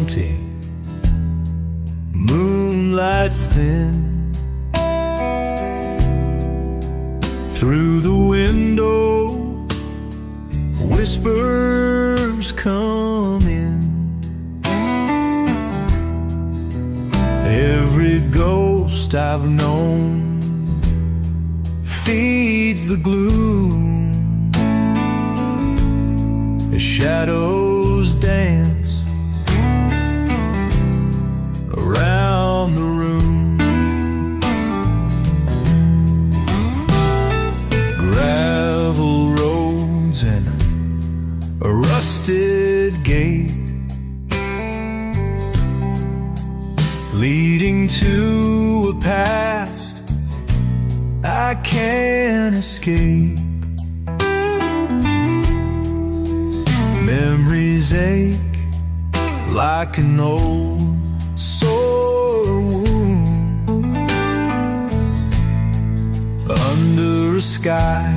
empty, moonlight's thin. Through the window, whispers come in. Every ghost I've known feeds the gloom. The shadows dance around the room. Gravel roads and a rusted gate leading to a past I can't escape. Memories ache like an old sore wound under a sky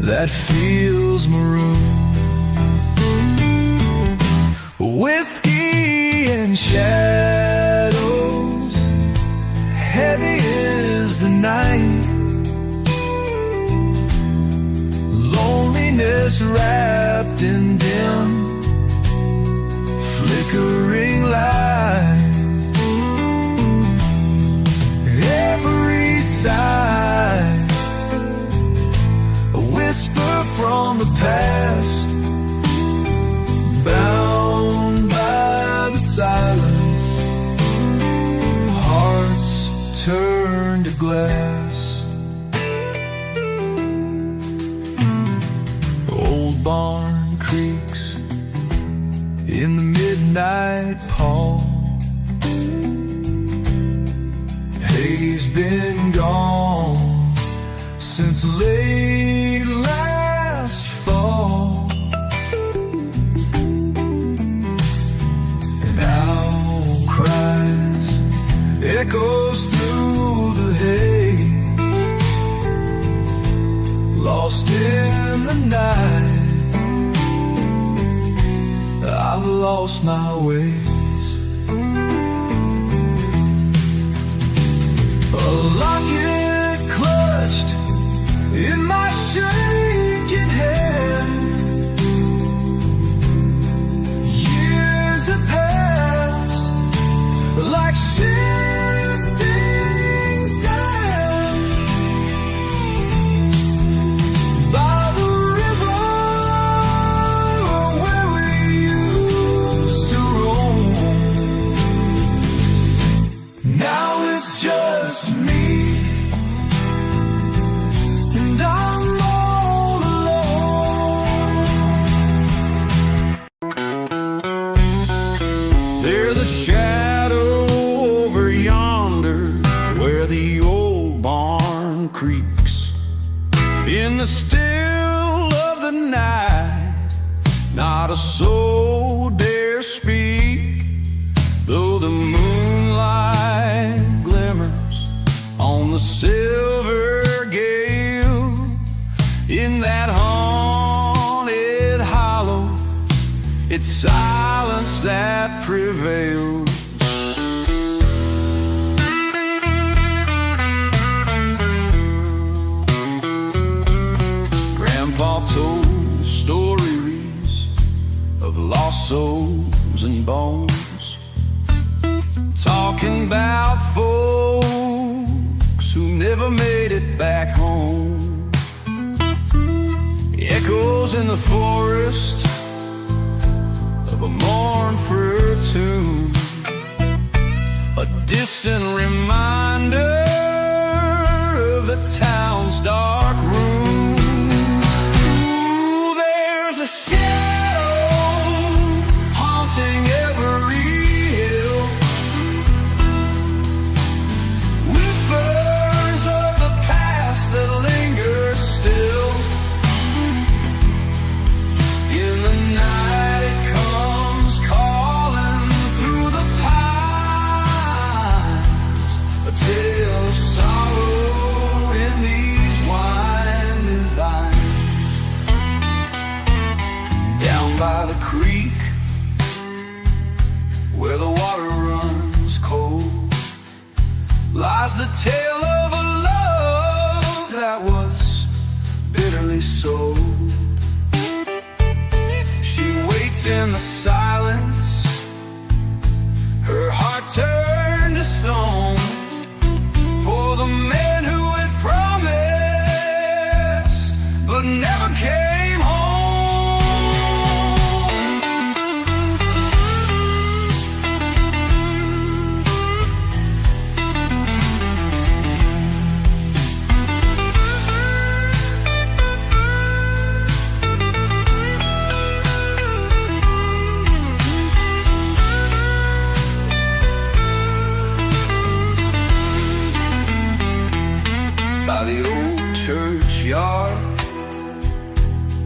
that feels maroon. Whiskey and shadows, heavy is the night. Loneliness wrapped in dim, flickering light. Every sigh, a whisper from the past, bound by the silence, hearts turn to glass. Old barn creaks in the midnight pall. Hay's been gone since late last fall. An owl cries, echoes through the haze, lost in the night. I've lost my ways. A locket clutched in my shaking hand. Years have passed like shifting sand. By the river where we used to roam, now it's just me, and I'm all alone. There's a shadow over yonder where the old barn creaks. In the still of the night, not a soul dare speak, though the moonlight glimmers on the silver gale. In that haunted hollow, it's silence that prevails. Grandpa told stories of lost souls and bones, talking about folks who never made it back home. Echoes in the forest of a mournful tune, a distant reminder of the town's dark room. Ooh, there's a shadow haunting every hill, whispers of the past that linger still. In the night it comes calling through the pines, a tale of sorrow in these wines. lies the tale of a love that was bitterly sold. She waits in the silence, her heart turned to stone, for the man who had promised but never came home. By the old churchyard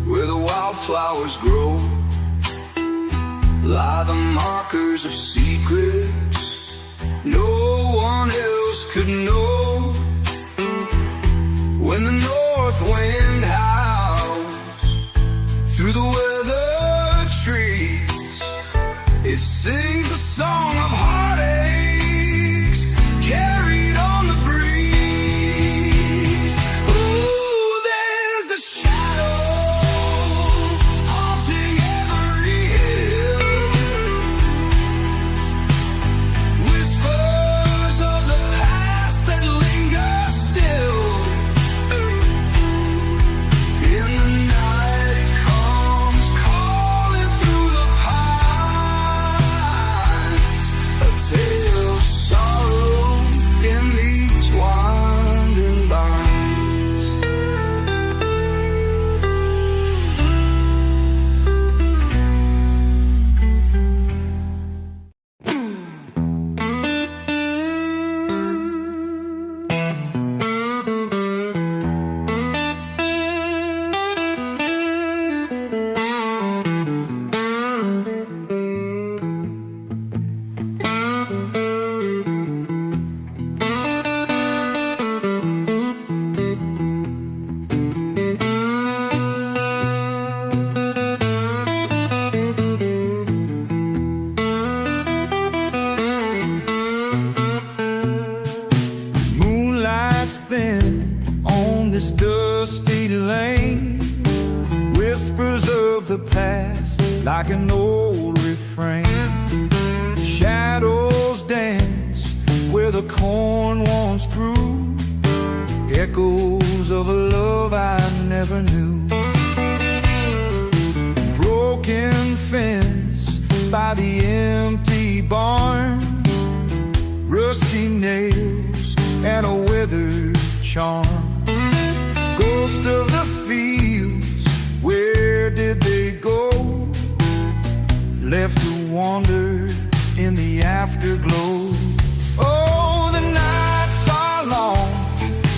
where the wildflowers grow lie the markers of secrets no one else could know. When the north wind howls through the weather trees, it sings a song of heartaches carried on the breeze. Ooh, there's a shadow haunting every hill, whispers of the past that linger still. In the night it comes calling through the pines, a tale of sorrow in these winding lines. Moonlight's thin on this dusty lane, whispers of the past like an old refrain. Shadows dance where the corn once grew, echoes of a love I never knew. Broken fence by the empty barn, rusty nails and a withered charm. Ghost of the fields, where did they go? Left to wander in the afterglow. Oh, the nights are long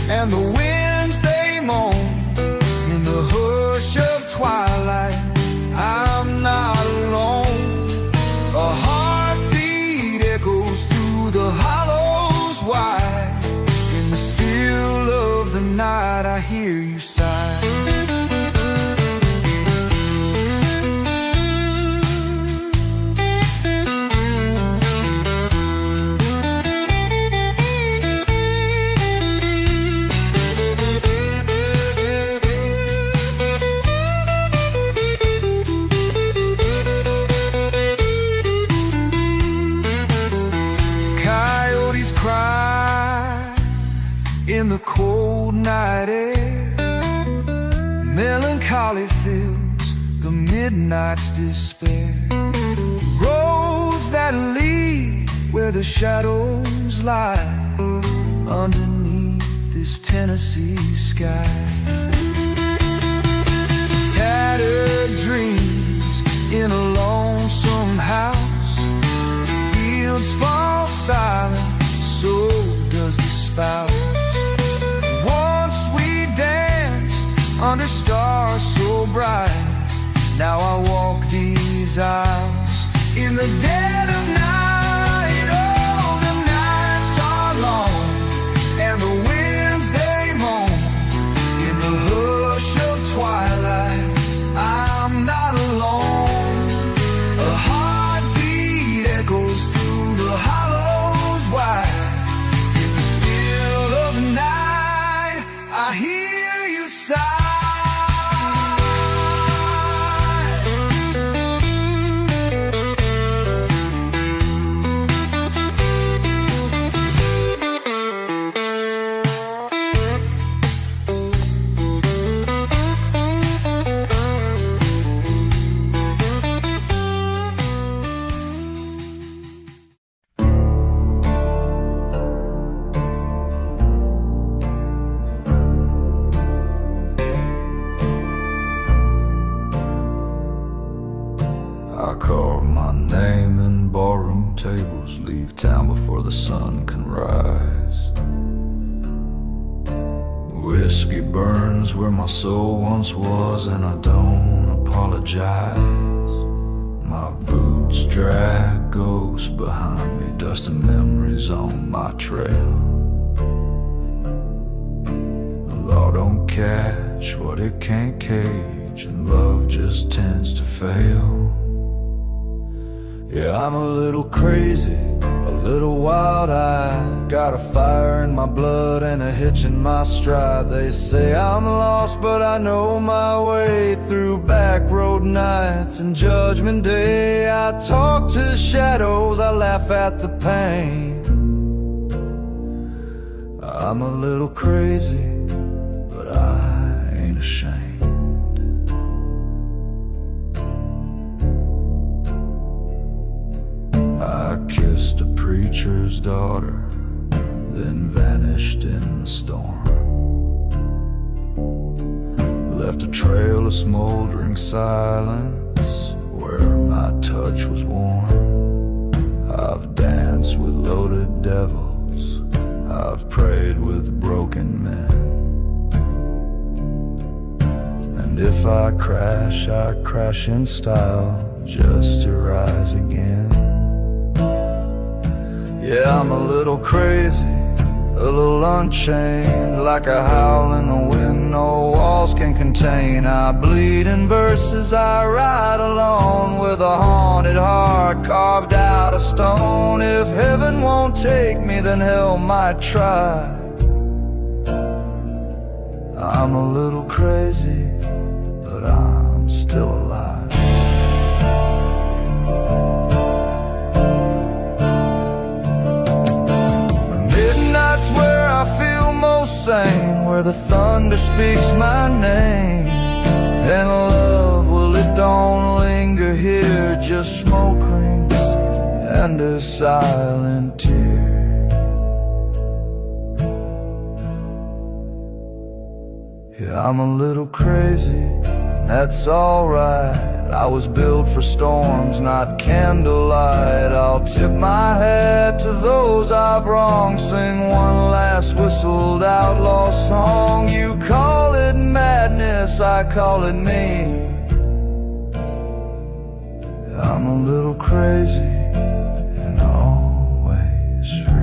and the winds they moan. In the hush of twilight, I'm not alone. A heartbeat echoes through the hollows wide. In the still of the night, I hear you sigh. Coyotes cry in the cold night air, melancholy fills the midnight's despair. Roads that lead where the shadows lie, underneath this Tennessee sky. Tattered dreams in a lonesome house, fields fall silent, so does the spouse. Once we danced under stars so bright, now I walk these aisles in the dead of night. Oh, the nights are long and the winds they moan. In the hush of twilight, I'm not alone. A heartbeat echoes through the hollows wide. In the still sun can rise. Whiskey burns where my soul once was, and I don't apologize. My boots drag ghosts behind me, dusting memories on my trail. The law don't catch what it can't cage, and love just tends to fail. Yeah, I'm a little crazy, a little wild-eyed, got a fire in my blood and a hitch in my stride. They say I'm lost, but I know my way through back road nights and Judgment Day. I talk to shadows, I laugh at the pain. I'm a little crazy, but I ain't ashamed. I kissed a preacher's daughter, then vanished in the storm. Left a trail of smoldering silence where my touch was warm. I've danced with loaded devils, I've prayed with broken men. And if I crash in style, just to rise again. Yeah, I'm a little crazy, a little unchained, like a howl in the wind no walls can contain. I bleed in verses, I ride alone with a haunted heart carved out of stone. If heaven won't take me, then hell might try. I'm a little crazy, but I'm still alive. Where I feel most sane, where the thunder speaks my name. And love, well, it don't linger here, just smoke rings and a silent tear. Yeah, I'm a little crazy, that's alright. I was built for storms, not candlelight. I'll tip my hat to those I've wronged, sing one last whistled outlaw song. You call it madness, I call it me. I'm a little crazy and always free.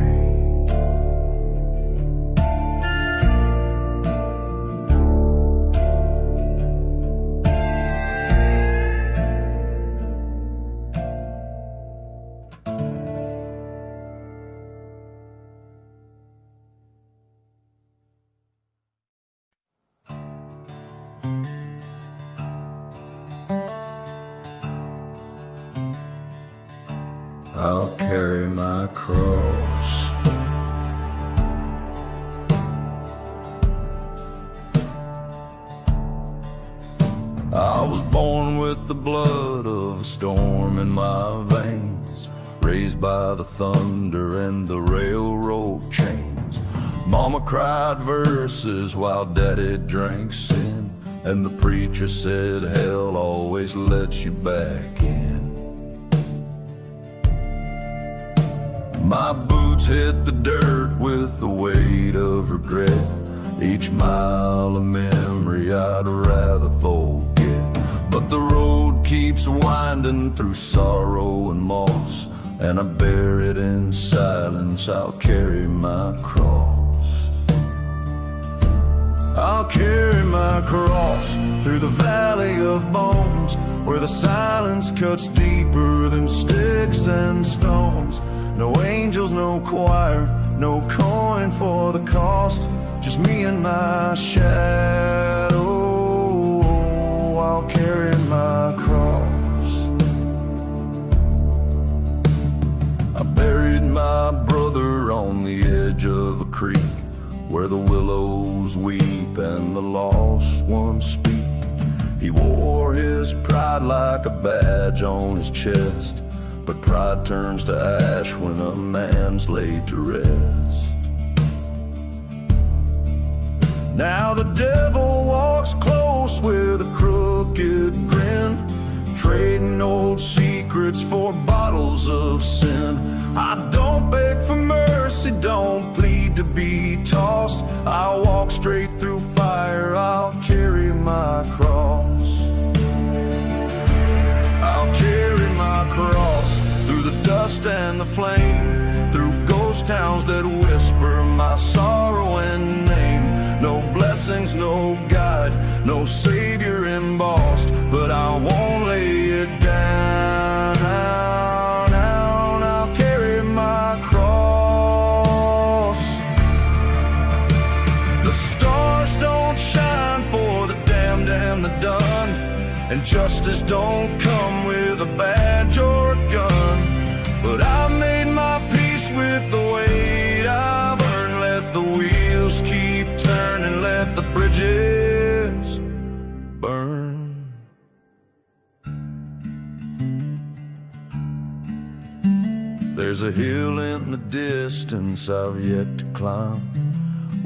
I'll carry my cross. I was born with the blood of a storm in my veins, raised by the thunder and the railroad chains. Mama cried verses while Daddy drank sin, and the preacher said hell always lets you back in. My boots hit the dirt with the weight of regret, each mile of memory I'd rather forget. But the road keeps winding through sorrow and moss, and I bear it in silence, I'll carry my cross. I'll carry my cross through the valley of bones, where the silence cuts deeper than sticks and stones. No angels, no choir, no coin for the cost, just me and my shadow. I'll carry my cross. I buried my brother on the edge of a creek, where the willows weep and the lost ones speak. He wore his pride like a badge on his chest, but pride turns to ash when a man's laid to rest. Now the devil walks close with a crooked grin, trading old secrets for bottles of sin. I don't beg for mercy, mercy, don't plead to be tossed. I'll walk straight through fire, I'll carry my cross. I'll carry my cross through the dust and the flame, through ghost towns that whisper my sorrow and name. No blessings, no guide, no savior embossed, but I won't lay it down. I'll carry my cross. The stars don't shine for the damned and the done, and justice don't come with a badge or a gun. But I've made my peace with the weight I've earned. Let the wheels keep turning, let the bridges burn. There's a hill in the distance I've yet to climb,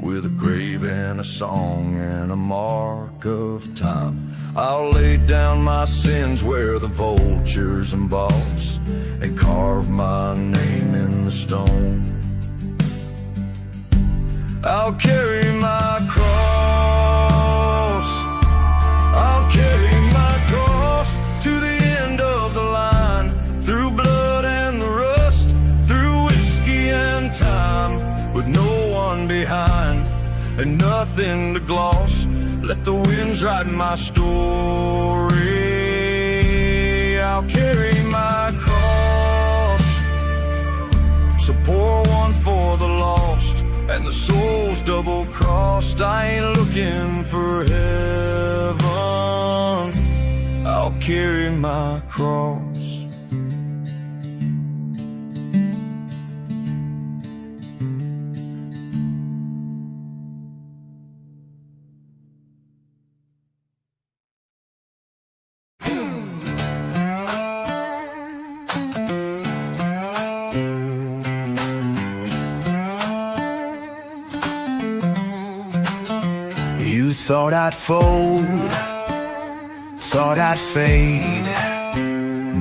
with a grave and a song and a mark of time. I'll lay down my sins where the vultures emboss, and carve my name in the stone. I'll carry my cross. I'll carry my cross to the end of the line, through blood and the rust, through whiskey and time, with no one behind and nothing to gloss. Let the winds write my story. I'll carry my cross. So pour one for the lost and the soul's double-crossed. I ain't looking for heaven, I'll carry my cross. You thought I'd fold, thought I'd fade,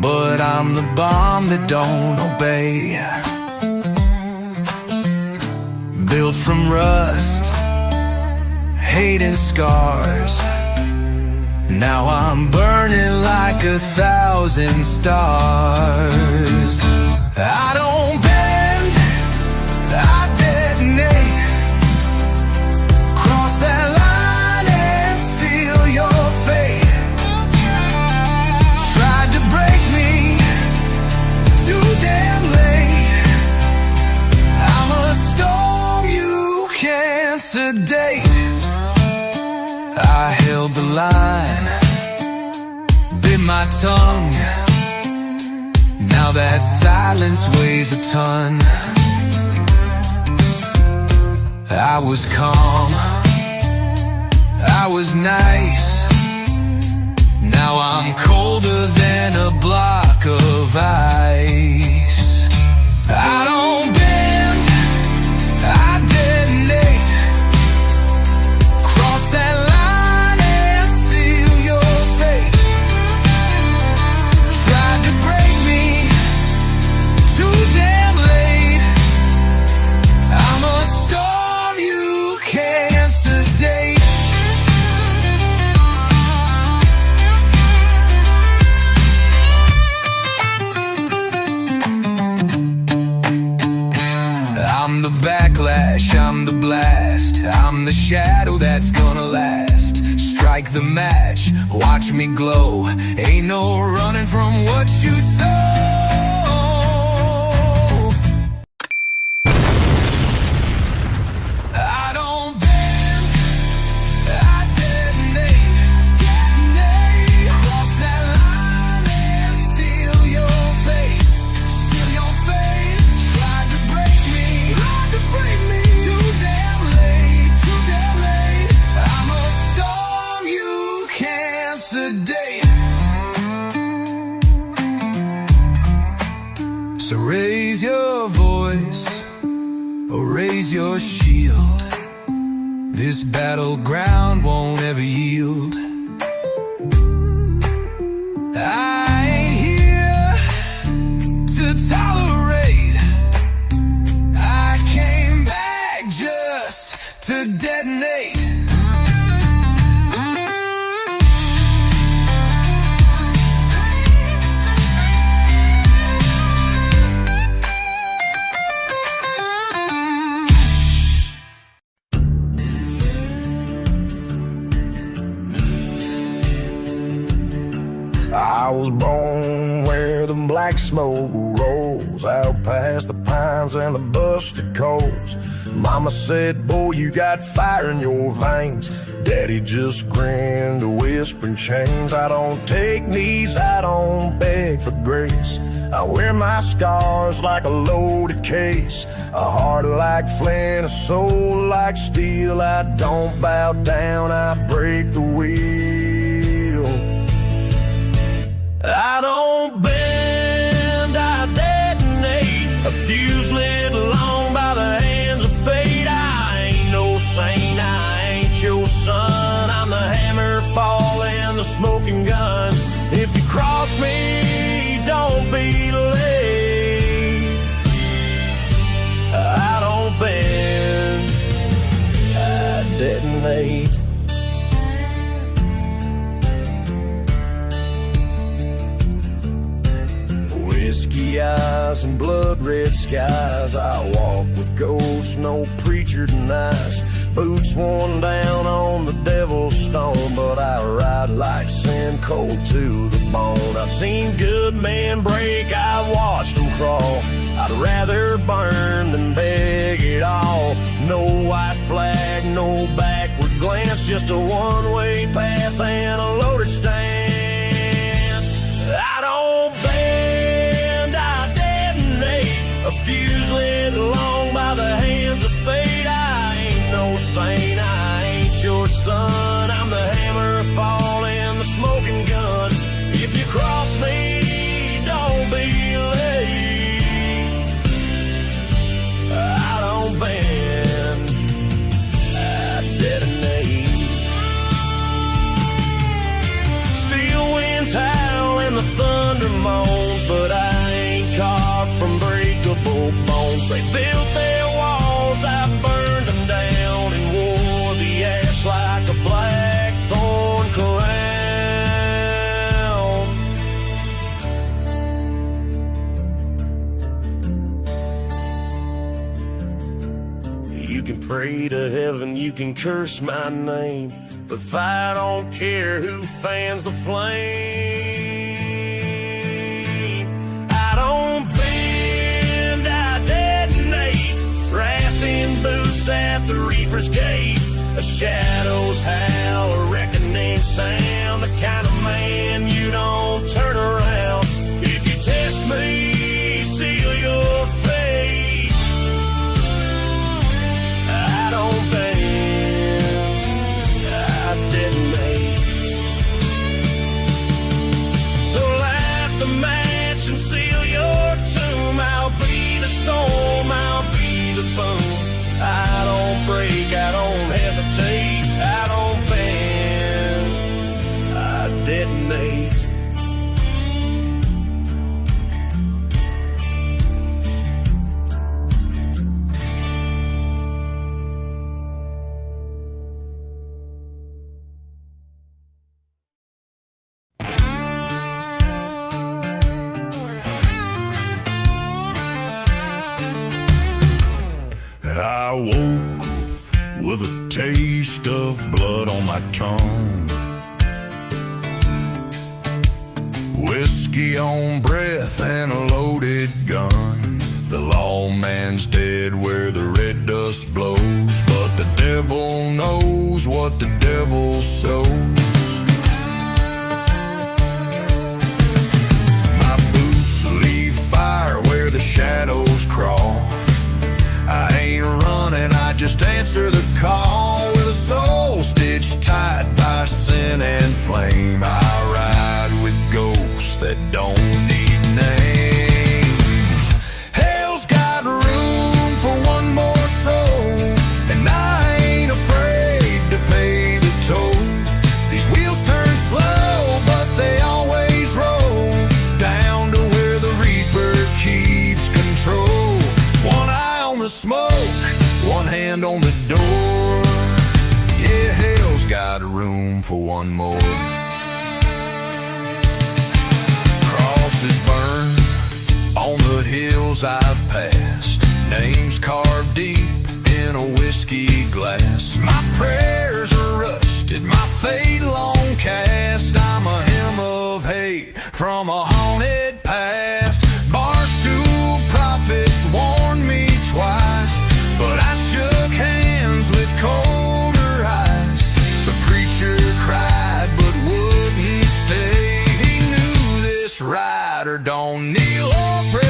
but I'm the bomb that don't obey. Built from rust, hate and scars. Now I'm burning like 1,000 stars. I don't bend, I detonate. Cross that line and seal your fate. Tried to break me, too damn late. I'm a storm you can't sedate. I held the line, bit my tongue. Now that silence weighs a ton. I was calm, I was nice. Now I'm colder than a block of ice. I don't bend, I detonate. Cross that line and seal your fate. Tried to break me, too damn late. I'm a storm you can't sedate. I'm the backlash, I'm the blast, I'm the shadow that's gonna last. Strike the match, watch me glow. Ain't no running from what you sow. I don't bend, I detonate. Cross that line and seal your fate. Seal your fate. Tried to break me, too damn late, too damn late. I'm a storm you can't sedate. So raise your voice, or raise your shield. This battleground won't ever yield. I ain't here to tolerate. I can't to detonate. I was born where the black smoke rolls out past the pines and the busted coals. Mama said, boy, you got fire in your veins. Daddy just grinned, whispering chains. I don't take knees, I don't beg for grace. I wear my scars like a loaded case, a heart like flint, a soul like steel. I don't bow down, I break the wheel. I don't bend, I detonate. A fuse lit along by the hands of fate. I ain't no saint, I ain't your son. I'm the hammer falling, the smoking gun. If you cross me, don't be late. I don't bend, I detonate. Whiskey eyes and blood red skies. I walk with ghosts no preacher denies. Boots worn down on the devil's stone, but I ride like sin, cold to the bone. I've seen good men break, I've watched them crawl. I'd rather burn than beg it all. No white flag, no backward glance, just a one-way path and a loaded stance. I don't bend, I detonate. A fuse lit along by the hands of fate. I ain't no saint, I ain't your son. I'm the hammer falling, the smoking gun. If you cross me, don't be late. I don't bend, I detonate. Steel winds howl and the thunder moans, but I ain't carved from breakable bones. They built their walls, I burned them down and wore the ash like a blackthorn crown. You can pray to heaven, you can curse my name, but if I don't care who fans the flame, I don't bend, I detonate. Wrath in boots at the reaper's gate. A shadow's howl, a reckoning sound. The kind of man you don't turn around. If you test me, seal your fate. I don't bend, I detonate. So light the match and seal your tomb. I'll be the storm, I'll be the boom. I don't break, I don't hesitate. I don't bend, I detonate. I woke with a taste of blood on my tongue, whiskey on breath and a loaded gun. The lawman's dead where the red dust blows, but the devil knows what the devil sows. My boots leave fire where the shadows crawl. I ain't running, I just answer the call. With a soul stitched tight by sin and flame, I ride with ghosts that don't need names. Hell's got room for one more soul, and I ain't afraid to pay the toll. These wheels turn slow, but they always roll down to where the reaper keeps control. One eye on the smoke, one hand on the door. got room for one more. Crosses burn on the hills I've passed, names carved deep in a whiskey glass. My prayers are rusted, my fate long cast. I'm a hymn of hate from a haunted past. Barstool prophets warned me twice, but I shook hands with colder ice. The preacher cried but wouldn't stay. He knew this rider don't kneel or pray.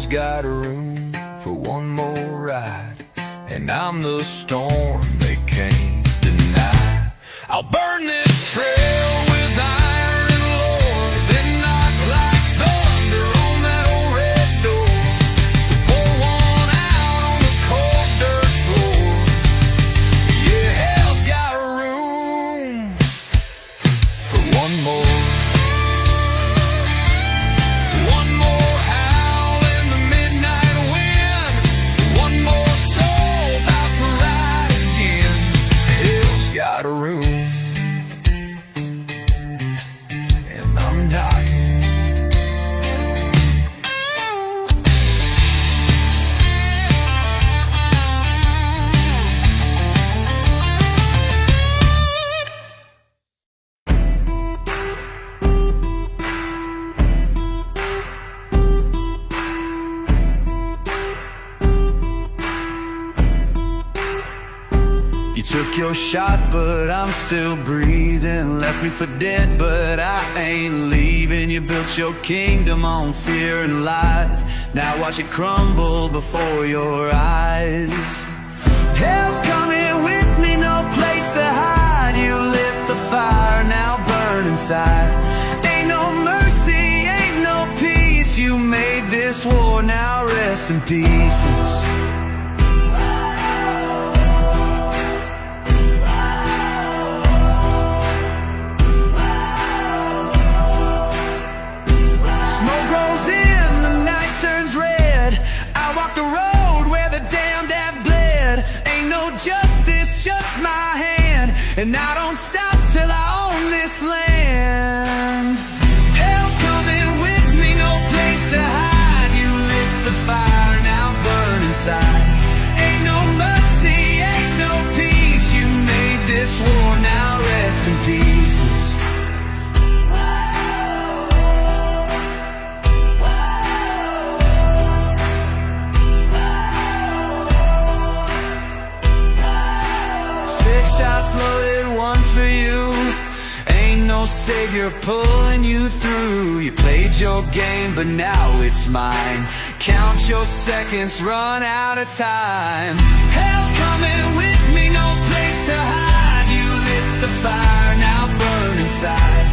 Got room for one more ride, and I'm the storm they can't deny. I'll burn this trail with iron and lore, then knock like thunder on that old red door. So pour one out on the cold dirt floor. Yeah, hell's got room for one more. Got a room, and I'm knocking. You took your shot, but I'm still breathing. Left me for dead, but I ain't leaving. You built your kingdom on fear and lies. Now watch it crumble before your eyes. Hell's coming with me, no place to hide. You lit the fire, now burn inside. Ain't no mercy, ain't no peace. You made this war, now rest in pieces. And I don't stop till I own this land. Hell's coming with me, no place to hide. You lit the fire, now burn inside. Ain't no mercy, ain't no peace. You made this war, now rest in pieces. Shots loaded, one for you. Ain't no savior pulling you through. You played your game, but now it's mine. Count your seconds, run out of time. Hell's coming with me, no place to hide. You lit the fire, now burn inside.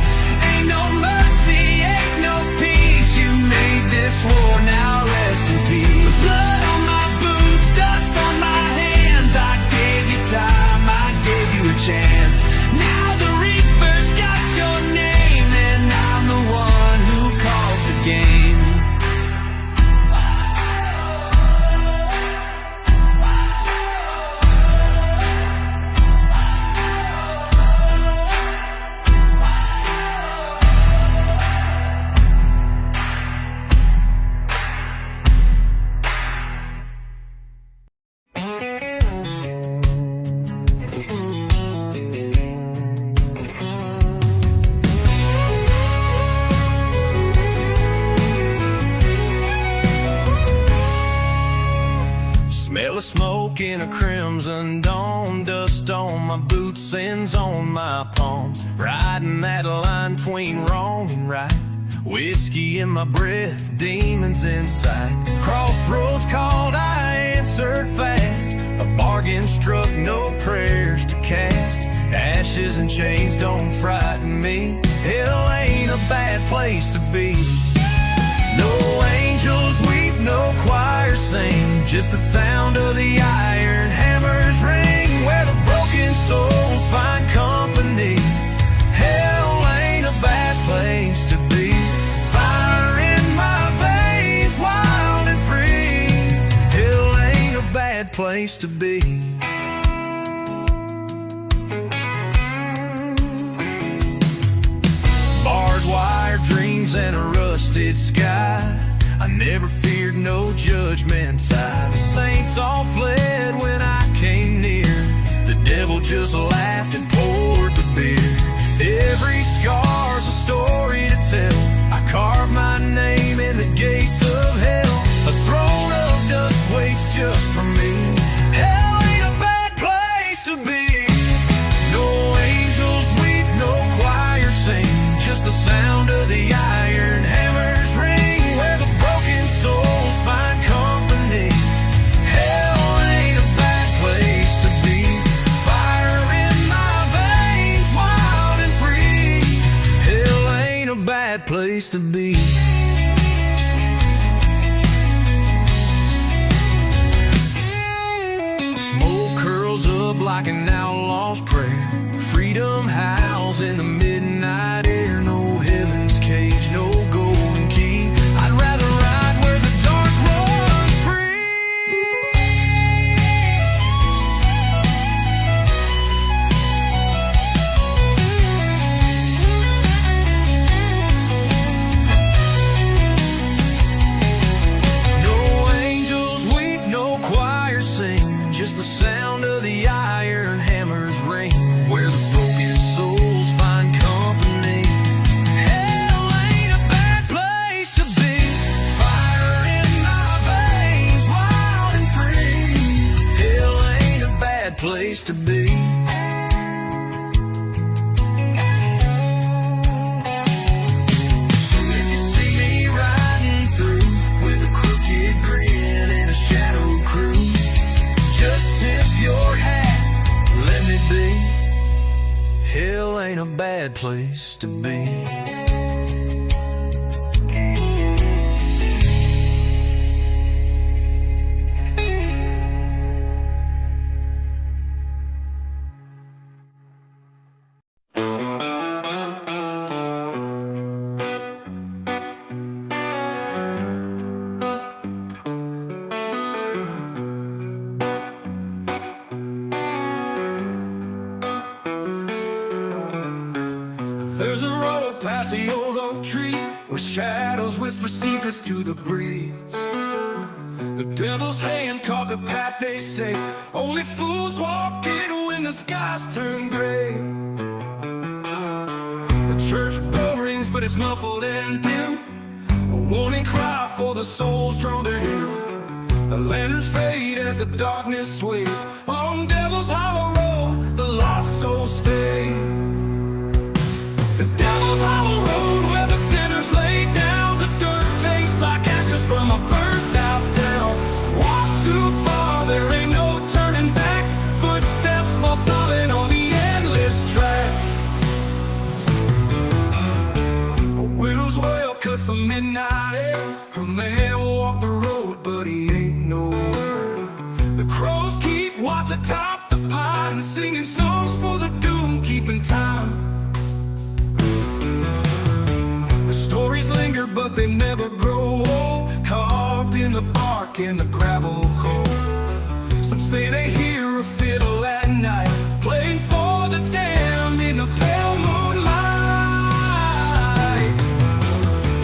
Ain't no mercy, ain't no peace. You made this war, now rest in peace. Blood on my boots, dust on my hands. I gave you time, a chance. Now the Reaper's got your name, and I'm the one who calls the game. Well, the smoke in a crimson dawn, dust on my boots, sins on my palms, riding that line between wrong and right. Whiskey in my breath, demons inside. Crossroads called, I answered fast. A bargain struck, no prayers to cast. Ashes and chains don't frighten me. Hell ain't a bad place to be. No angels weep, no choir sing, just the sound of the iron hammers ring, where the broken souls find company. Hell ain't a bad place to be. Fire in my veins, wild and free. Hell ain't a bad place to be. Barbed wire dreams and a rusted sky. I never feared no judgment side. The saints all fled when I came near. The devil just laughed and poured the beer. Every scar's a story to tell. I carved my name in the gates of hell. A throne of dust waits just for me. Hell ain't a bad place to be. No angels weep, no choir sing, just the sound of the iron hammers ring, where the broken souls find company. Hell ain't a bad place to be. Fire in my veins, wild and free. Hell ain't a bad place to be. Smoke curls up like an outlaw's prayer. Freedom howls in the midnight air. No heaven's cage, no golden key. I'd rather ride where the dark runs free. No angels weep, no choir sing, just the sound of the iron hammers ring, where the broken souls find company. Hell ain't a bad place to be. Fire in my veins, wild and free. Hell ain't a bad place to be. So if you see me riding through with a crooked grin and a shadow crew, just tip your hat, let me be. Hell ain't a bad place to be. There's a road past the old oak tree, where shadows whisper secrets to the breeze. The devil's hand carved the path, they say. Only fools walk in when the skies turn gray. The church bell rings, but it's muffled and dim, a warning cry for the souls drawn to him. The lanterns fade as the darkness sways. On Devil's Hollow Road, the lost souls stay. The Devil's Hollow Road, where the sinners lay down. The dirt tastes like ashes from a burnt out town. Walk too far, there ain't no turning back. Footsteps fall silent on the endless track. A widow's wail cuts the midnight air. Her man walked the road, but he ain't nowhere. The crows keep watch atop the pine, singing songs for the doomed, keeping time. Stories linger, but they never grow old, carved in the bark and the gravel cold. Some say they hear a fiddle at night, playing for the damned in the pale moonlight.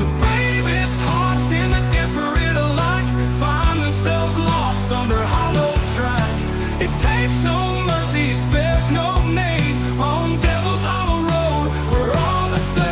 The bravest hearts in the desperate alike find themselves lost under hollow strife. It takes no mercy, it spares no name. On Devil's Hollow Road, we're all the same.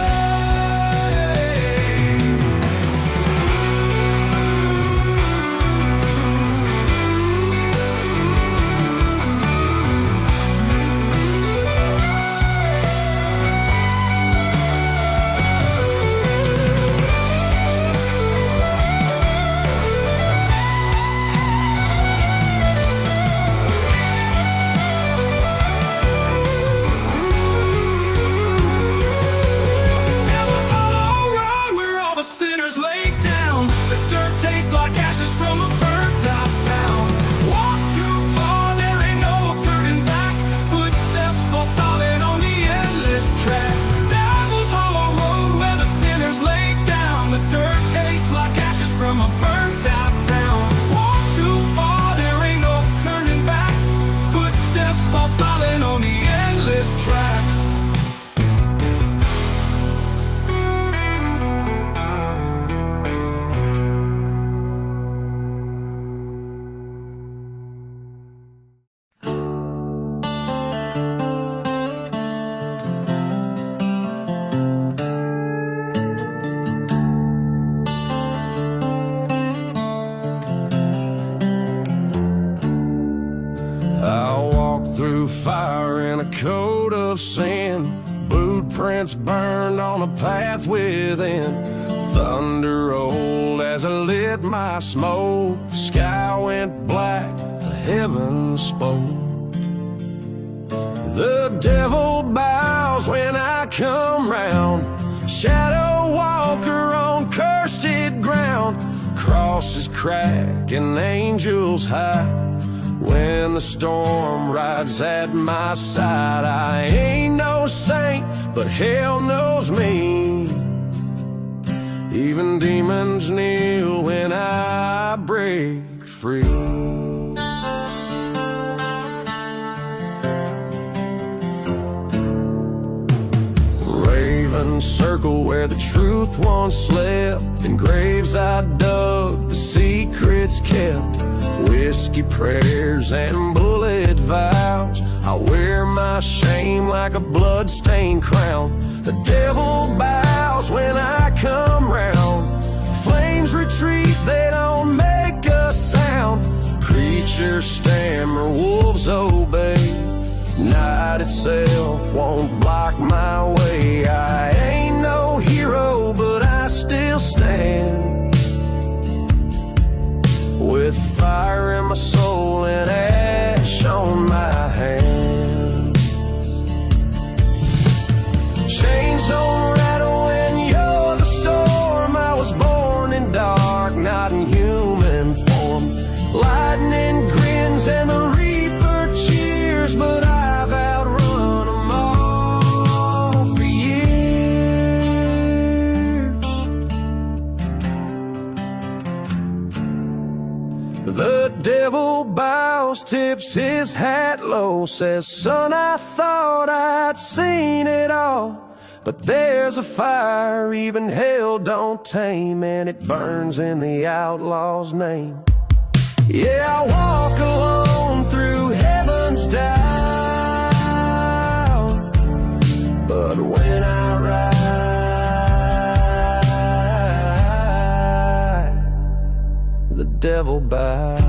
through fire in a coat of sin, boot prints burned on a path within. Thunder rolled as I lit my smoke, the sky went black, the heavens spoke. The devil bows when I come round, shadow walker on cursed ground. Crosses crack and angels high, when the storm rides at my side. I ain't no saint, but hell knows me. Even demons kneel when I break free. Circle where the truth once slept, in graves I dug, the secrets kept. Whiskey prayers and bullet vows, I wear my shame like a blood-stained crown. The devil bows when I come round, flames retreat, they don't make a sound. Preachers stammer, wolves obey, night itself won't block my way. I ain't no hero, but I still stand, with fire in my soul and ash on my hands. Chains don't rattle when you're the storm. I was born in dark, not in human form. Lightning grins and the reaper cheers, but I've outrun them all for years. The devil bows, tips his hat low, says, son, I thought I'd seen it all, but there's a fire even hell don't tame, and it burns in the outlaw's name. Yeah, I walk alone through heaven's down, but when I ride, the devil bows.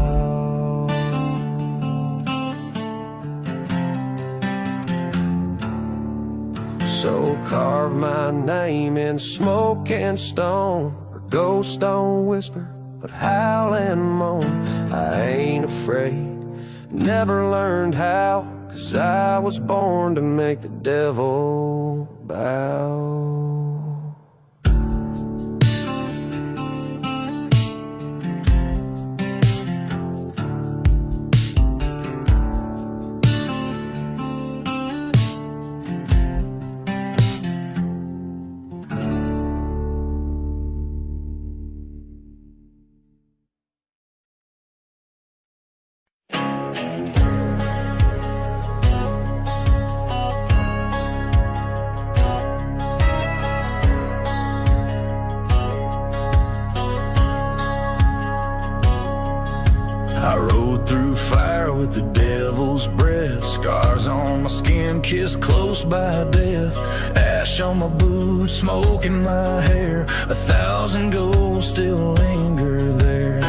So carve my name in smoke and stone, or ghost don't whisper, but howl and moan. I ain't afraid, never learned how, 'cause I was born to make the devil bow. I rode through fire with the devil's breath, scars on my skin, kissed close by death. Ash on my boots, smoke in my hair, 1,000 ghosts still linger there.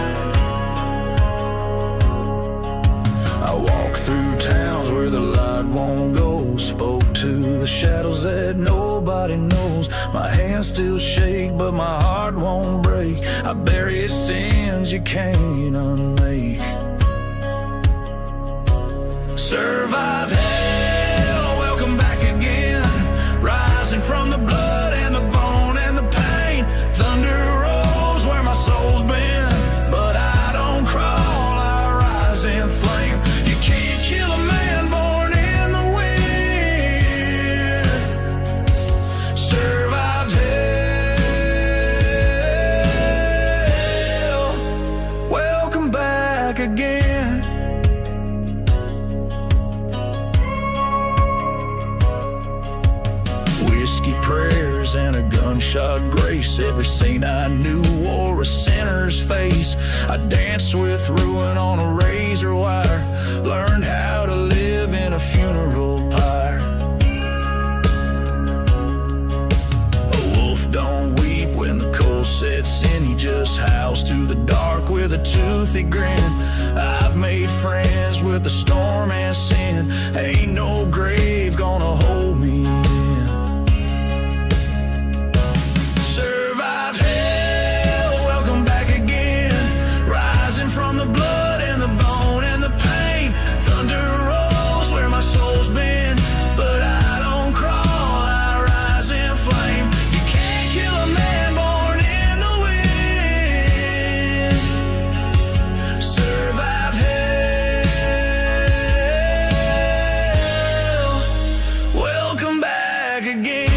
I walk through towns where the light won't go, spoke to the shadows that nobody knows. My hands still shake, but my heart won't break. I buried sins you can't unmake. Survived hell, welcome back again, rising from the blood and the bone and the pain. Thunder rolls where my soul's been, but I don't crawl, I rise in flame. You can't kill a man born in the wind. Survived hell, welcome back again. Whiskey prayers and a gunshot grace, every saint I knew wore a sinner's face. I danced with ruin on a razor wire, learned how to live in a funeral pyre. A wolf don't weep when the cold sets in, he just howls to the dark with a toothy grin. I've made friends with the storm and sin. Ain't no grave gonna hold me in. Survived hell, welcome back again. Rising from the blood and the bone and the pain. Thunder rolls where my soul's been, but I don't crawl, I rise in flame. You can't kill a man born in the wind. Survived hell, welcome back again.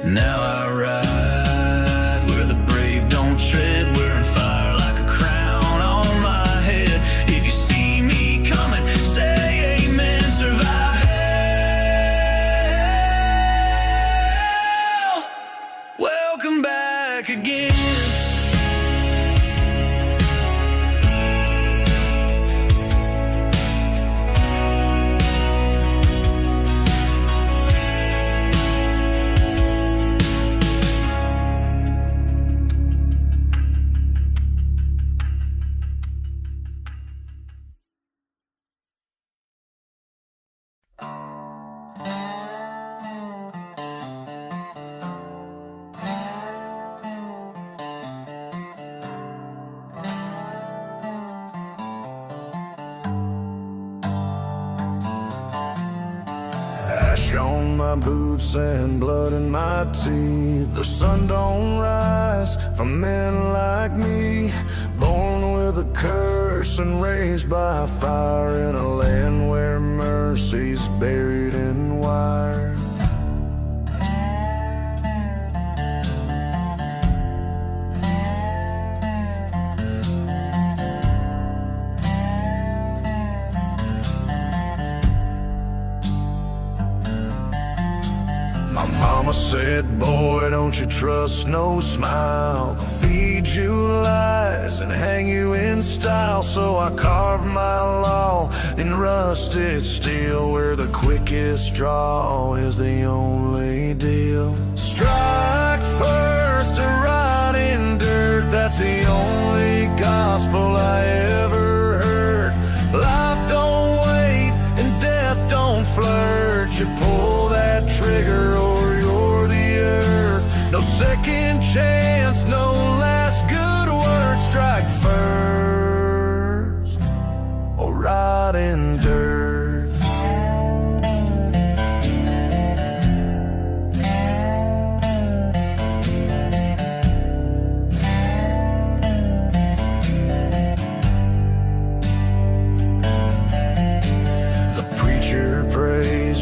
Now I ride where the brave don't tread, wearing fire like a crown on my head. If you see me coming, say amen. Survive hell, welcome back again. Ash on my boots and blood in my teeth. The sun don't rise for men like me, born with a curse and raised by fire in a land where mercy's buried in wire. My mama said, boy, don't you trust no smile. They'll feed you lies and hang you in style. So I carved my law in rusted steel, where the quickest draw is the only deal. Strike first to rot in dirt, that's the only gospel I ever heard. Life don't wait and death don't flirt. You pull that trigger or you're the earth. No second chance, no last good word. Strike first or rot in dirt.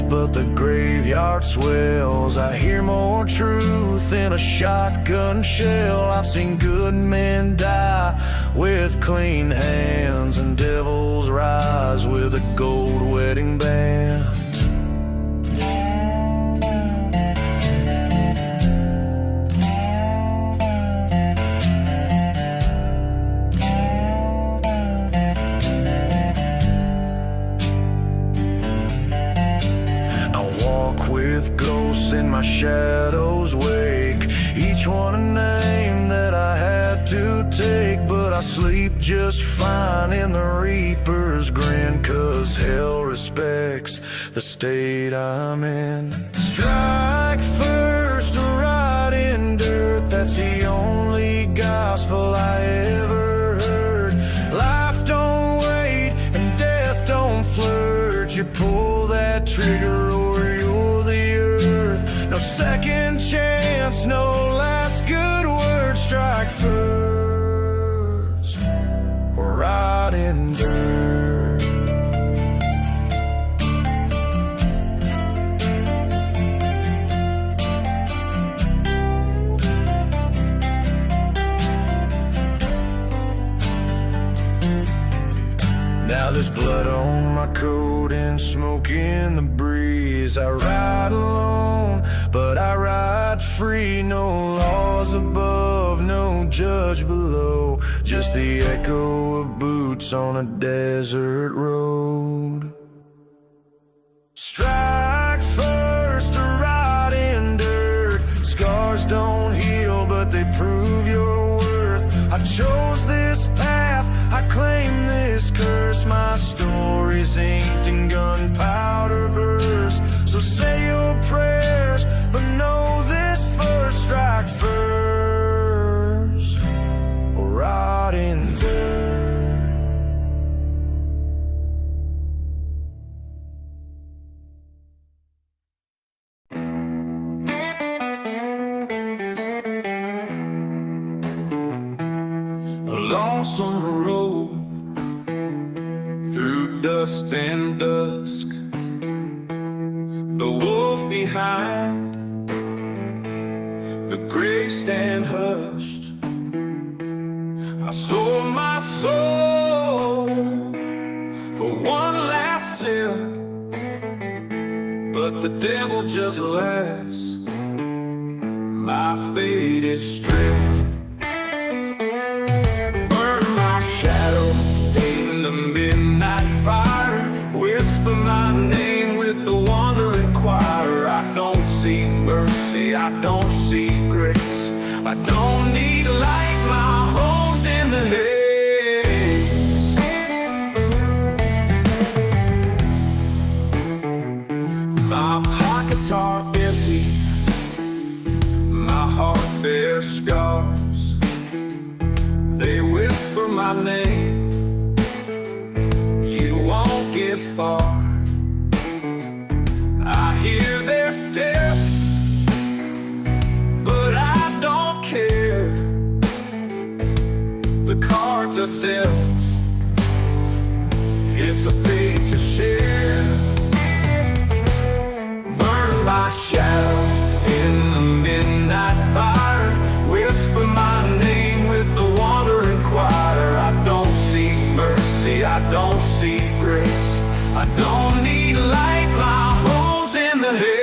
But the graveyard swells. I hear more truth in a shotgun shell. I've seen good men die with clean hands, and devils rise with a gold wedding band. In my shadow's wake, each one a name that I had to take. But I sleep just fine in the reaper's grin, 'cause hell respects the state I'm in. Strike first or rot in dirt, that's the only gospel I ever heard. Life don't wait and death don't flirt. You pull that trigger or you're the earth. No second chance, no last good word. Strike first or rot in dirt. Now there's blood on my coat and smoke in the breeze. I ride alone, but I ride free. No laws above, no judge below, just the echo of boots on a desert road. lonesome road, through dust and dusk, the wolf behind, the grave stand hushed. I sold my soul for one last sip, but the devil just laughs. My fate is stripped. Burn my shadow in the midnight fire, whisper my name with the wandering choir. I don't see mercy, I don't see grace, I don't need light, my home's in the haze. My pockets are empty, my heart bears scars. They whisper my name, you won't get far. I hear their steps, but I don't care. The cards are dealt, it's a fate to share. Burn my shadow in the midnight fire, whisper my name with the wandering choir. I don't see mercy, I don't see grace, I don't need light, my home's in the haze.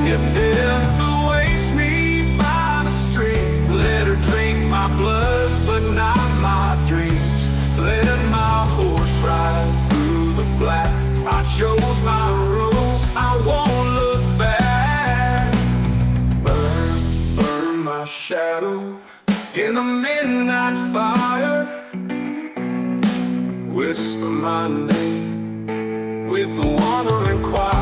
If death awaits me by the street, let her drink my blood, but not my dreams. Let my horse ride through the black. I chose my road, I won't look back. Burn, burn my shadow in the midnight fire, whisper my name with the wandering choir.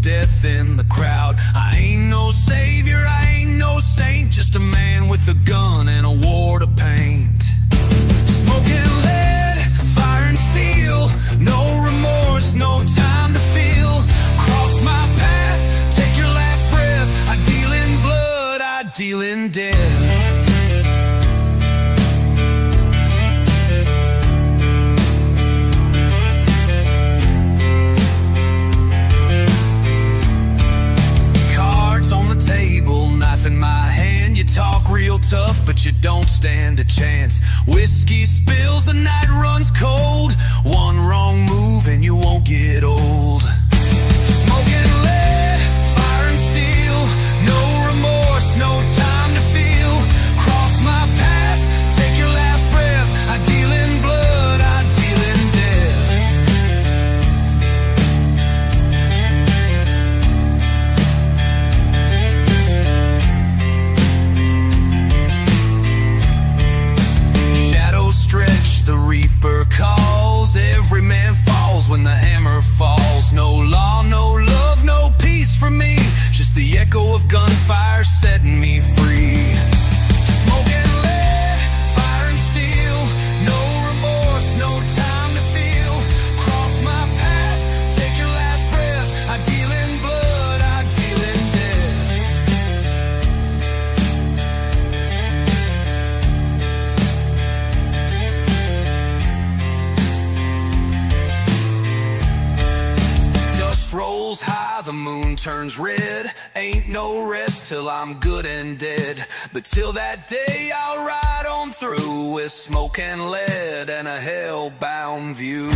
Death in the crowd. I ain't no savior, I ain't no saint, just a man with a gun and a war to paint. Smoking lead, fire and steel, no remorse, no time to feel. Cross my path, take your last breath. I deal in blood, I deal in death. In my hand, you talk real tough, but you don't stand a chance. Whiskey spills, the night runs cold. One wrong move and you won't get old. Smoking lead, fire and steel, no remorse, no time to feel. Cross my path, take your last breath. I deal in blood, I deal in death. Stretch, the reaper calls, every man falls when the hammer falls. No law, no love, no peace for me, just the echo of gunfire setting me free. Smoking lead, fire and steel, no remorse, no time to feel. Cross my path, take your last breath. I deal in blood, I deal in death. the moon turns red. Ain't no rest till I'm good and dead. But till that day I'll ride on through with smoke and lead and a hell-bound view.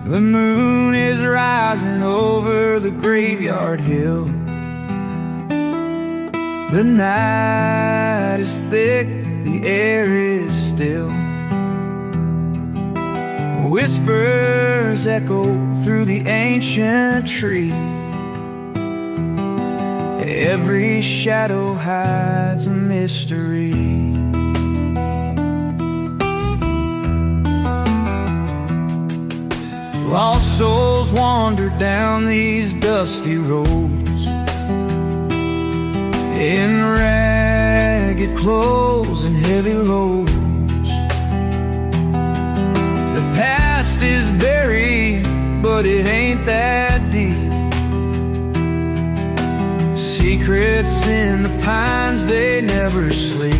The moon is rising over the graveyard hill. The night is thick, the air is still. Whispers echo through the ancient tree. Every shadow hides a mystery. Lost souls wander down these dusty roads in ragged clothes and heavy loads. The past is buried, but it ain't that deep. Secrets in the pines, they never sleep.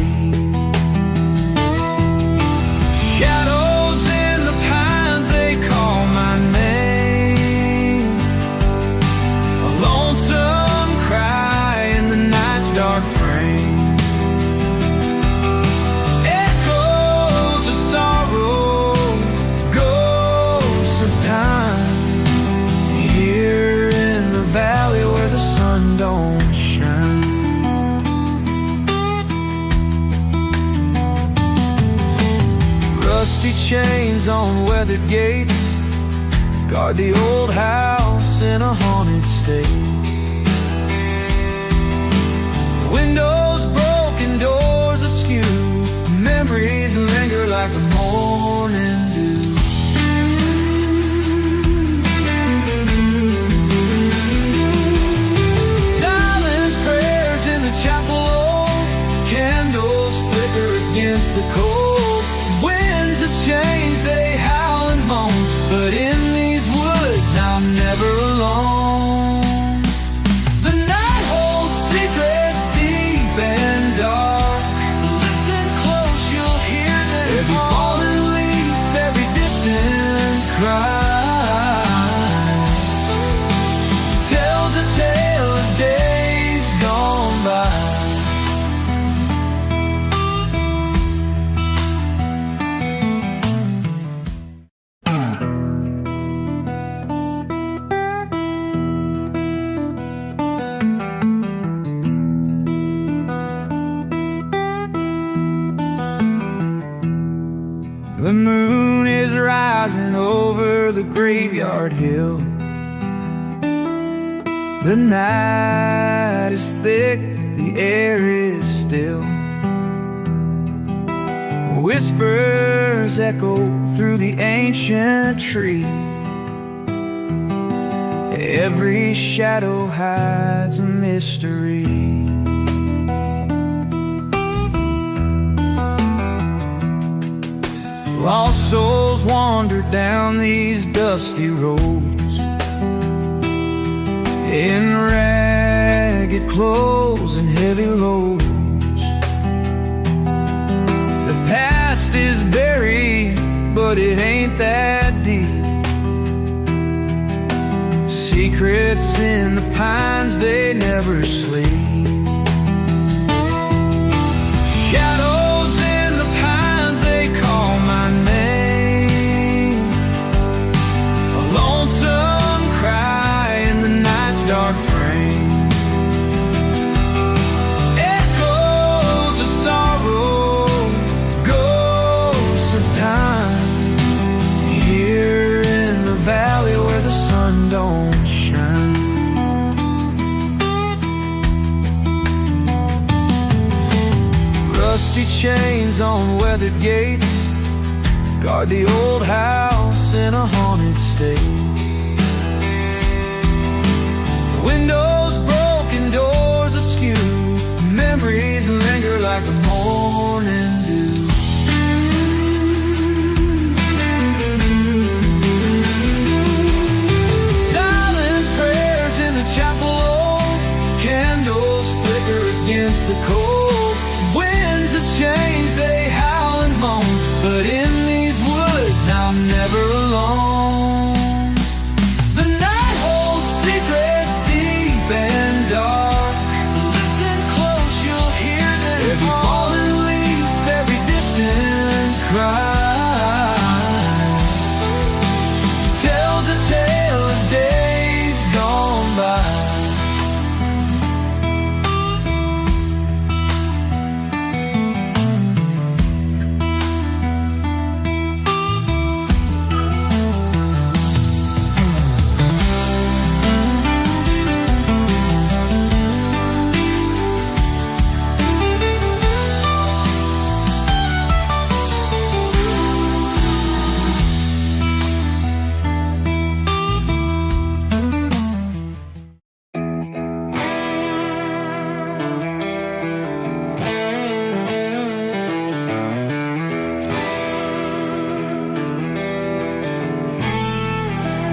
Shadows in the pines, they call my name. A lonesome cry in the night's dark frame. Echoes of sorrow, ghosts of time, here in the valley where the sun don't shine. Rusty chains on weathered gates guard the old house in a haunted state. Windows broken, doors askew, memories linger like the morning dew. Silent prayers in the chapel old, candles flicker against the cold. Winds of change, they howl and moan, but in these woods I'm never alone. The night holds secrets deep and dark. Listen close, you'll hear them. Every fallen leaf, every distant cry tells a tale of days gone by. The moon is rising over the graveyard hill. The night is thick, the air is still. Whispers echo through the ancient tree. Every shadow hides a mystery. Lost souls wander down these dusty roads in ragged clothes and heavy loads. The past is buried, but it ain't that deep. Secrets in the pines, they never sleep. Shadows in the pines, they call my name. A lonesome cry in the night's dark frame. Echoes of sorrow, ghosts of time, here in the valley where the sun don't shine. Rusty chains on weathered gates guard the old house in a haunted state. Windows broken, doors askew, memories linger like the morning dew. Silent prayers in the chapel old, candles flicker against the cold. Winds of change, they howl and moan, but in these woods I'm never alone. The night holds secrets deep and dark. Listen close, you'll hear them. Every fallen leaf, every distant cry tells a tale of days gone by.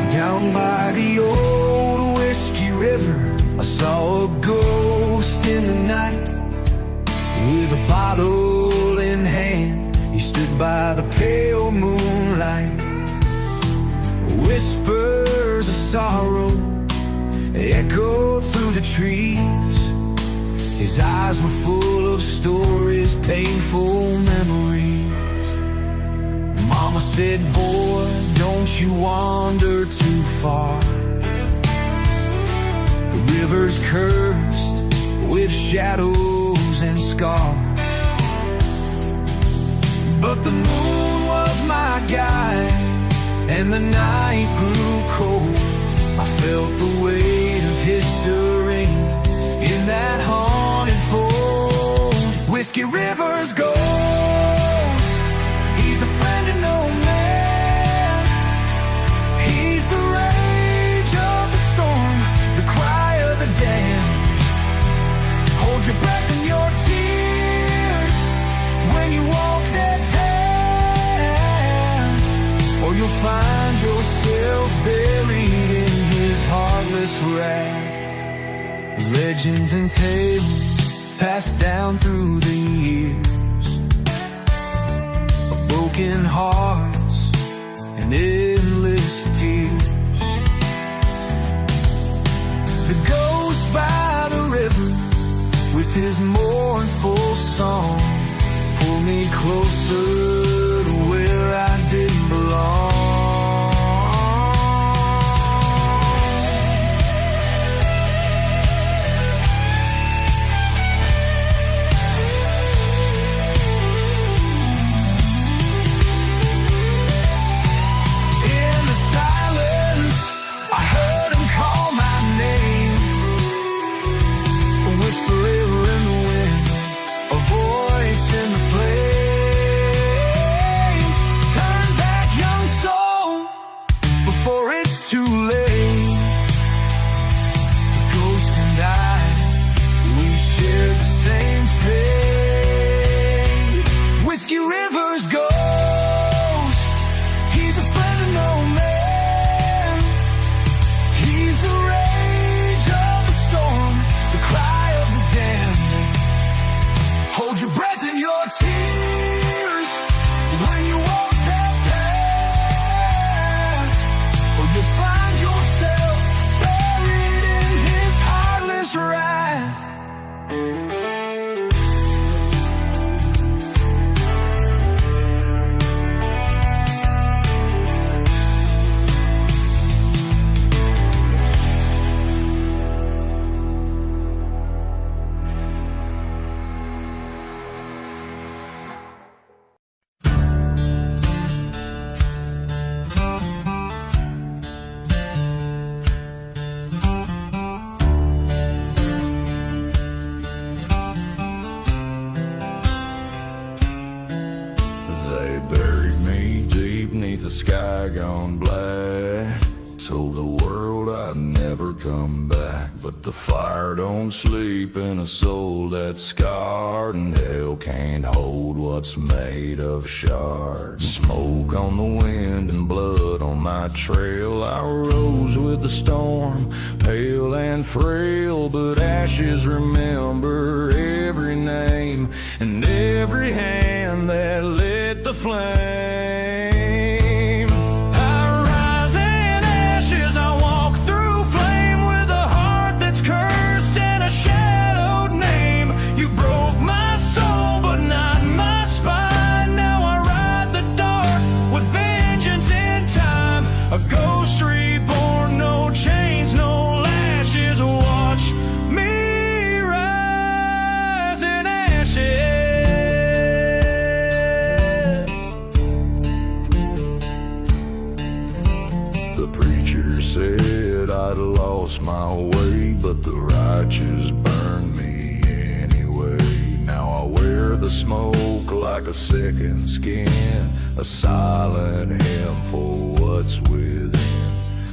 Down by the old whiskey river, I saw a ghost in the night. With a bottle in hand, he stood by the pale moonlight. Whispers of sorrow echoed through the trees. His eyes were full of stories, painful memories. Mama said, boy, don't you wander too far. The river's cursed with shadows and scars. But the moon was my guide, and the night grew cold. I felt the weight of history in that haunted fold. Whiskey River's ghost, he's a friend to no man. He's the rage of the storm, the cry of the damned. Hold your breath and your tears when you walk that path, or you'll find yourself buried in his heartless wrath. Legends and tales passed down through the years, of broken hearts and endless tears. The ghost by the river, with his mournful song, pull me closer to where I didn't belong. In the silence, I heard him call my name, a whisper in the wind, a voice in the flame. the sky gone black. Told the world I'd never come back, but the fire don't sleep in a soul that's scarred, and hell can't hold what's made of shards. Smoke on the wind and blood on my trail. I rose with the storm, pale and frail, but ashes remember every name and every hand that lit the flame. Said I'd lost my way, but the righteous burned me anyway. Now I wear the smoke like a second skin, a silent hymn for what's within.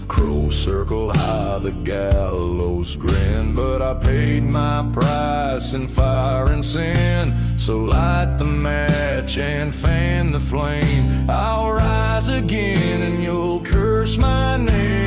Crows circle high, the gallows grin, but I paid my price in fire and sin. So light the match and fan the flame. I'll rise again and you'll curse my name.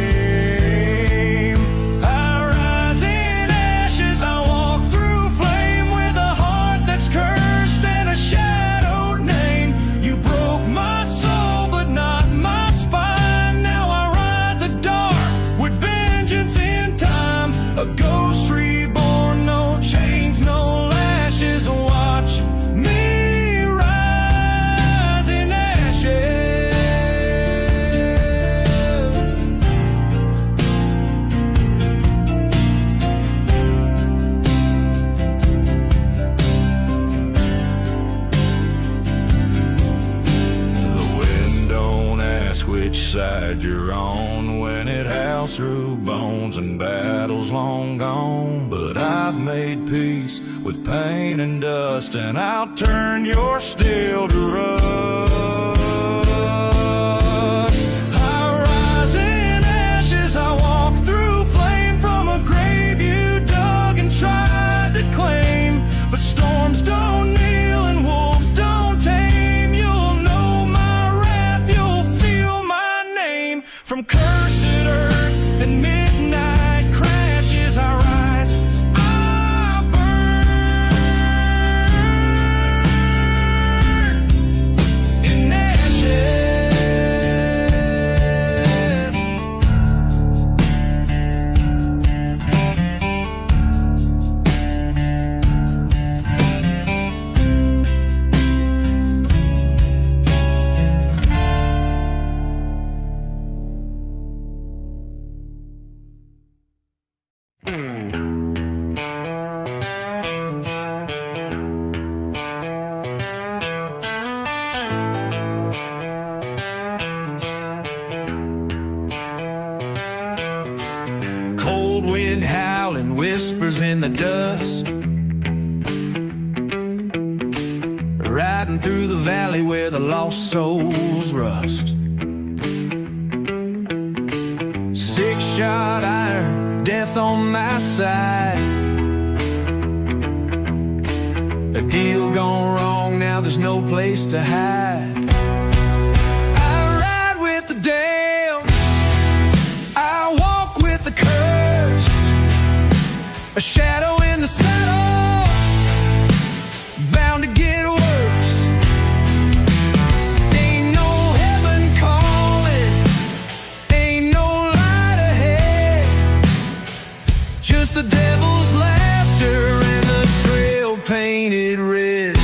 A ghost reborn, no chains, no lashes. Watch me rise in ashes. The wind don't ask which side you're on when it howls through bones and battles long gone. But I've made peace with pain and dust, and I'll turn your steel to rust. I rise in ashes, I walk through flame from a grave you dug and tried to claim. But storms don't kneel and wolves don't tame. You'll know my wrath, you'll feel my name. From cursed earth and midnight crashes, I rise, I burn in ashes. Cold wind howling, whispers in the dust, riding through the valley where the lost souls rust. 6-shot iron, death on my side. A deal gone wrong, now there's no place to hide. I ride with the damned, I walk with the cursed, a shadow in the saddle, bound to get worse. Ain't no heaven calling, ain't no light ahead, just the devil's laughter and the trail painted red.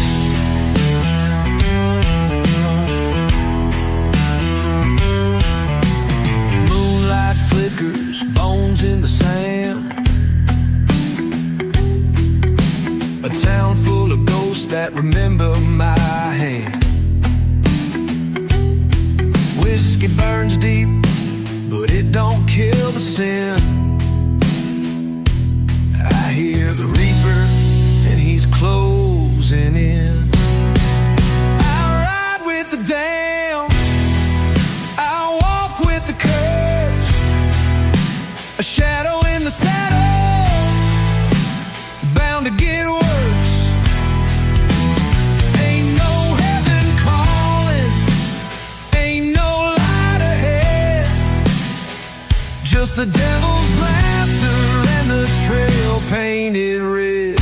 Moonlight flickers, bones in the sand, a town full of ghosts that remember my hand. Whiskey burns deep, but it don't kill the sin. I hear the reaper and he's closing in. I ride with the damned, I the devil's laughter and the trail painted red.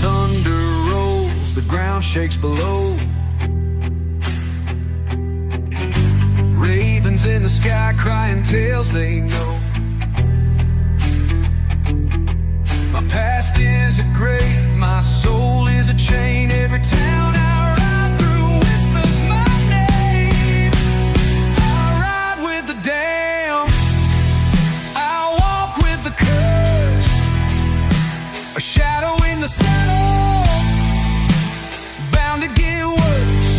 Thunder rolls, the ground shakes below. Ravens in the sky crying tales they know. My past is a grave, my soul is a chain. Every town I ride through whispers my name. I ride with the damned, I walk with the cursed, a shadow in the saddle, bound to get worse.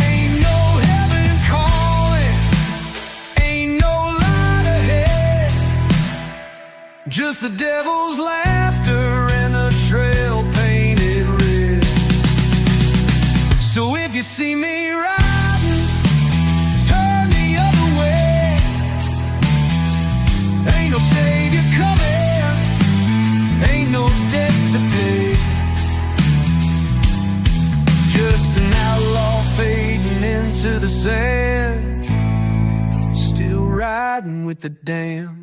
Ain't no heaven calling, ain't no light ahead, just the devil's laughter and the trail painted red. So if you see me riding, turn the other way. Ain't no savior coming, ain't no debt to pay. Just an outlaw fading into the sand, still riding with the damned.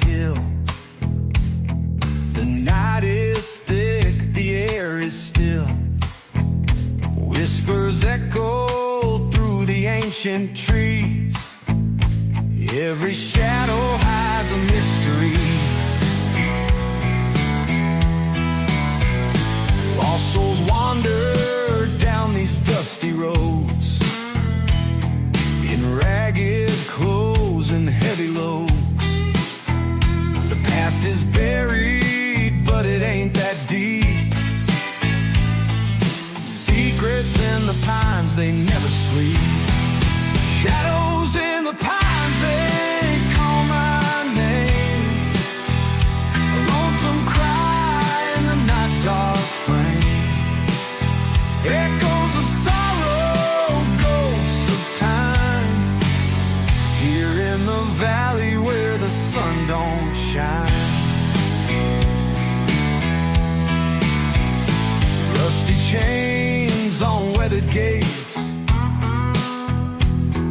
Hill. The night is thick, the air is still. Whispers echo through the ancient trees. Every shadow hides a mystery. Lost souls wander down these dusty roads, in ragged clothes and heavy loads. Past is buried, but it ain't that deep. Secrets in the pines, they never sleep. Shadows in the pines, they call my name. A lonesome cry in the night's dark frame. Echoes of sorrow, ghosts of time, here in the valley where the sun don't shine. Rusty chains on weathered gates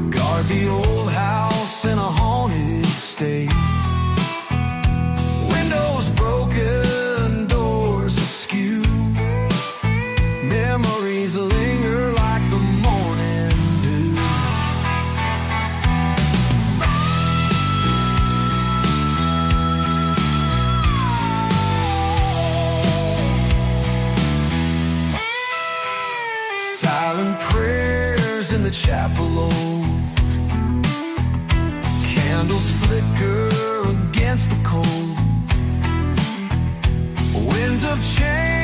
guard the old house in a haunted state. Windows broken, doors askew. Memories linger like the morning dew. Silent prayers in the chapel old, candles flicker against the cold. Winds of change